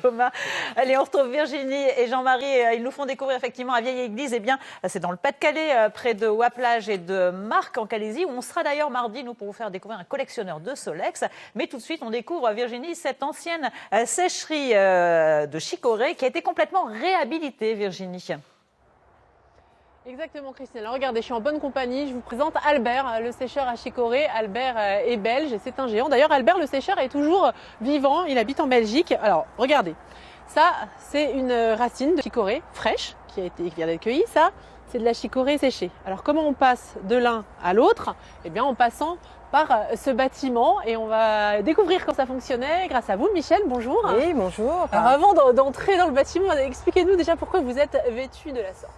Thomas. Allez, on retrouve Virginie et Jean-Marie. Ils nous font découvrir effectivement à Vieille Église. Eh bien, c'est dans le Pas-de-Calais, près de Waplage et de Marc en Calaisie, où on sera d'ailleurs mardi, nous, pour vous faire découvrir un collectionneur de Solex. Mais tout de suite, on découvre, Virginie, cette ancienne sécherie de chicorée qui a été complètement réhabilitée, Virginie. Exactement, Christine. Alors regardez, je suis en bonne compagnie. Je vous présente Albert, le sécheur à chicorée. Albert est belge et c'est un géant. D'ailleurs, Albert, le sécheur, est toujours vivant. Il habite en Belgique. Alors, regardez. Ça, c'est une racine de chicorée fraîche qui vient d'être cueillie. Ça, c'est de la chicorée séchée. Alors, comment on passe de l'un à l'autre? Eh bien, en passant par ce bâtiment, et on va découvrir comment ça fonctionnait grâce à vous. Michel, bonjour. Oui, bonjour. Alors, avant d'entrer dans le bâtiment, expliquez-nous déjà pourquoi vous êtes vêtu de la sorte.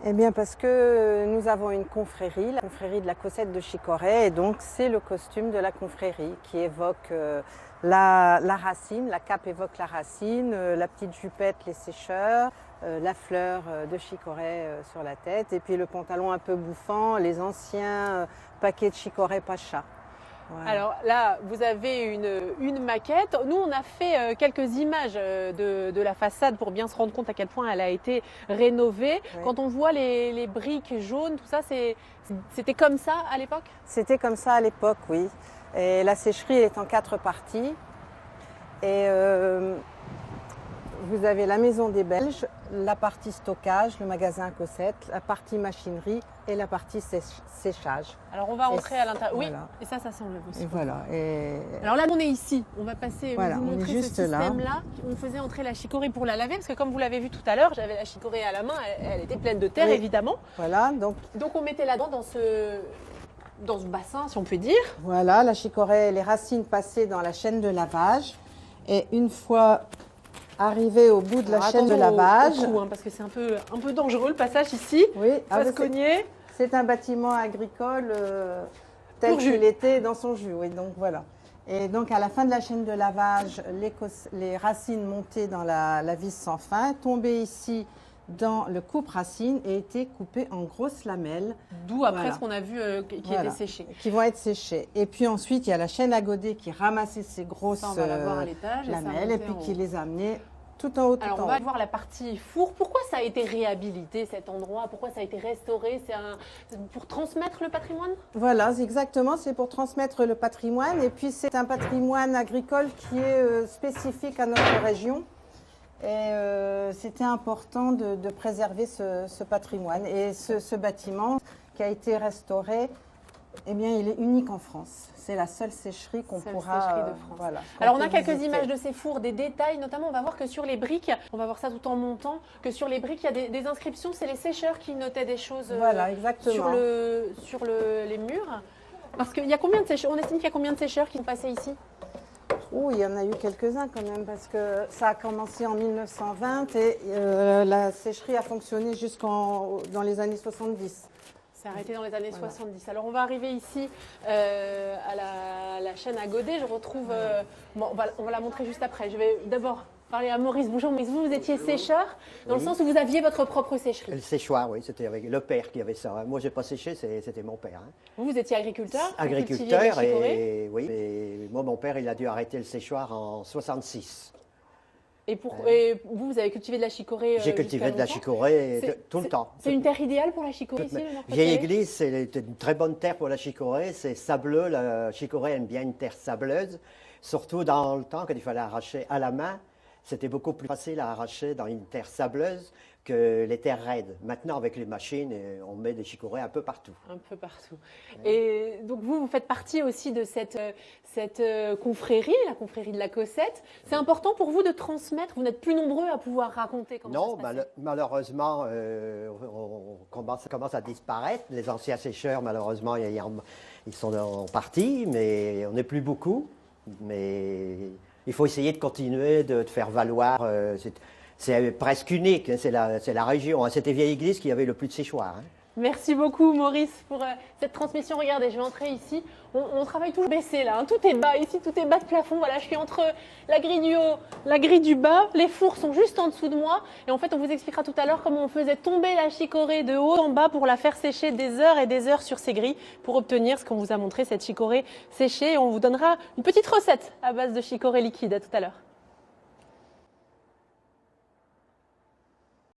Eh bien, parce que nous avons une confrérie, la confrérie de la Cossette de Chicorée, et donc c'est le costume de la confrérie qui évoque la racine, la cape évoque la racine, la petite jupette, les sécheurs, la fleur de Chicorée sur la tête, et puis le pantalon un peu bouffant, les anciens paquets de Chicorée Pacha. Voilà. Alors là, vous avez une maquette. Nous, on a fait quelques images de la façade pour bien se rendre compte à quel point elle a été rénovée. Oui. Quand on voit les briques jaunes, tout ça, c'était comme ça à l'époque? C'était comme ça à l'époque, oui. Et la sécherie est en 4 parties. Et vous avez la maison des Belges, la partie stockage, le magasin Cossette, la partie machinerie et la partie séchage. Alors on va entrer à l'intérieur. Oui, voilà. Et ça s'enlève aussi. Et voilà. Et... Alors là, on est ici. On va passer, voilà, vous montrer ce système-là. On faisait entrer la chicorée pour la laver, parce que comme vous l'avez vu tout à l'heure, j'avais la chicorée à la main, elle était pleine de terre, oui. Évidemment. Voilà, donc on mettait là-dedans dans ce bassin, si on peut dire. Voilà, la chicorée, les racines passées dans la chaîne de lavage. Et une fois arrivé au bout de la chaîne de lavage. Au cou, parce que c'est un peu dangereux le passage ici. Oui, on va se cogner. C'est un bâtiment agricole tel qu'il était dans son jus. Oui, donc voilà. Et donc à la fin de la chaîne de lavage, les racines montaient dans la vis sans fin, tombaient ici dans le coupe-racine et étaient coupées en grosses lamelles. D'où après ce qu'on a vu qui étaient séchées. Qui vont être séchées. Et puis ensuite, il y a la chaîne à godet qui ramassait ces grosses lamelles et puis qui les amenait tout en haut. Alors on va voir la partie four. Pourquoi ça a été réhabilité cet endroit? Pourquoi ça a été restauré? C'est pour transmettre le patrimoine? Voilà, exactement, c'est pour transmettre le patrimoine. Et puis c'est un patrimoine agricole qui est spécifique à notre région. Et c'était important de préserver ce patrimoine. Et ce bâtiment qui a été restauré, eh bien, il est unique en France. C'est la seule sécherie qu'on pourra... sécherie de France. Voilà, alors, on a quelques images de ces fours, des détails. Notamment, on va voir que sur les briques, on va voir ça tout en montant, que sur les briques, il y a des inscriptions. C'est les sécheurs qui notaient des choses voilà, exactement. sur les murs. Parce qu'il y a combien de sécheurs? On estime qu'il y a combien de sécheurs qui sont passés ici? Oh, il y en a eu quelques-uns quand même, parce que ça a commencé en 1920 et la sécherie a fonctionné dans les années 70. C'est arrêté dans les années 70. Alors on va arriver ici à la chaîne à godet. Je retrouve... bon, on va la montrer juste après. Je vais d'abord parler à Maurice. Bonjour Maurice, vous étiez sécheur dans le sens où vous aviez votre propre sécherie. Le séchoir, oui, c'était avec le père qui avait ça. Moi, je n'ai pas séché, c'était mon père. Hein. Vous étiez agriculteur? Agriculteur, et oui. Et moi, mon père, il a dû arrêter le séchoir en 66. Et vous avez cultivé de la chicorée? J'ai cultivé de la chicorée tout le temps. C'est une terre idéale pour la chicorée ici? Vieille Église, c'est une très bonne terre pour la chicorée. C'est sableux, la chicorée aime bien une terre sableuse. Surtout dans le temps, quand il fallait arracher à la main, c'était beaucoup plus facile à arracher dans une terre sableuse que les terres raides. Maintenant, avec les machines, on met des chicorées un peu partout. Un peu partout. Et donc, vous faites partie aussi de cette confrérie, la confrérie de la Cossette. C'est important pour vous de transmettre? Vous n'êtes plus nombreux à pouvoir raconter comment ça se passait? Malheureusement, ça commence à disparaître. Les anciens sécheurs, malheureusement, ils sont partis, mais on n'est plus beaucoup. Mais il faut essayer de continuer, de faire valoir. C'est presque unique, hein, c'est la région. C'était Vieille Église qui avait le plus de séchoirs. Hein. Merci beaucoup Maurice pour cette transmission. Regardez, je vais entrer ici. On travaille toujours baissé là, hein. Tout est bas ici, tout est bas de plafond. Voilà, je suis entre la grille du haut, la grille du bas. Les fours sont juste en dessous de moi. Et en fait, on vous expliquera tout à l'heure comment on faisait tomber la chicorée de haut en bas pour la faire sécher des heures et des heures sur ces grilles pour obtenir ce qu'on vous a montré, cette chicorée séchée. Et on vous donnera une petite recette à base de chicorée liquide. À tout à l'heure.